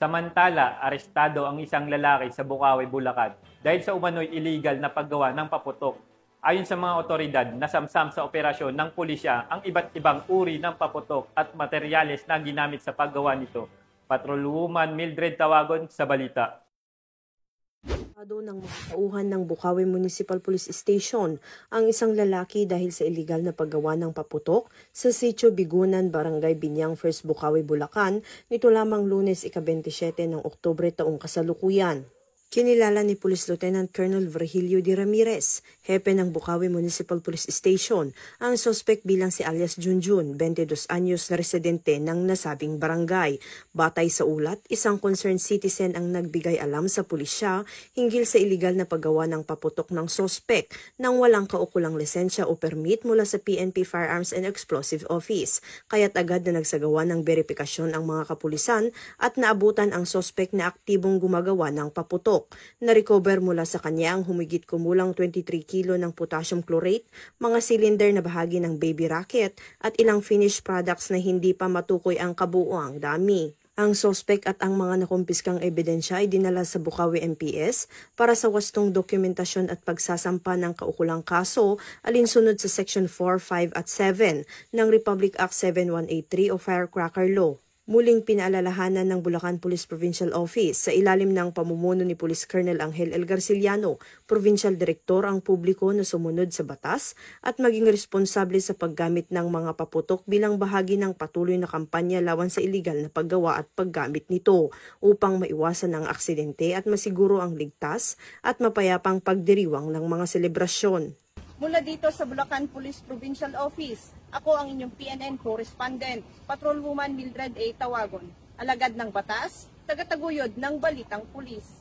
Samantala, arestado ang isang lalaki sa Bukawi, Bulacan dahil sa umano'y illegal na paggawa ng paputok. Ayon sa mga otoridad, nasamsam sa operasyon ng pulisya ang iba't ibang uri ng paputok at materyales na ginamit sa paggawa nito. Patrolwoman Mildred Tawagon sa balita. Ng mga tauhan ng Bukawi Municipal Police Station ang isang lalaki dahil sa iligal na paggawa ng paputok sa Sitio Bigunan, Barangay Binyang, First Bukawi, Bulacan nito lamang Lunes, ika-27 ng Oktubre taong kasalukuyan. Kinilala ni Police Lieutenant Colonel Virgilio D. Ramirez, hepe ng Bukawi Municipal Police Station, ang suspect bilang si alias Junjun, 22 anyos na residente ng nasabing barangay. Batay sa ulat, isang concerned citizen ang nagbigay alam sa pulisya hinggil sa iligal na paggawa ng paputok ng suspect nang walang kaukulang lisensya o permit mula sa PNP Firearms and Explosive Office. Kaya't agad na nagsagawa ng verifikasyon ang mga kapulisan at naabutan ang suspect na aktibong gumagawa ng paputok. Na-recover mula sa kanya ang humigit kumulang 23 kilo ng potassium chlorate, mga cylinder na bahagi ng baby rocket at ilang finished products na hindi pa matukoy ang kabuuang dami. Ang suspect at ang mga nakumpiskang ebidensya ay dinala sa Bukawi MPS para sa wastong dokumentasyon at pagsasampa ng kaukulang kaso alinsunod sa Section 4, 5 at 7 ng Republic Act 7183 o Firecracker Law. Muling pinaalalahanan ng Bulacan Police Provincial Office sa ilalim ng pamumuno ni Police Colonel Angel L. Garciliano, Provincial Director ang publiko na sumunod sa batas at maging responsable sa paggamit ng mga paputok bilang bahagi ng patuloy na kampanya lawan sa iligal na paggawa at paggamit nito upang maiwasan ang aksidente at masiguro ang ligtas at mapayapang pagdiriwang ng mga selebrasyon. Mula dito sa Bulacan Police Provincial Office, ako ang inyong PNN correspondent, Patrolwoman Mildred A. Tawagon, alagad ng batas, tagataguyod ng Balitang Pulis.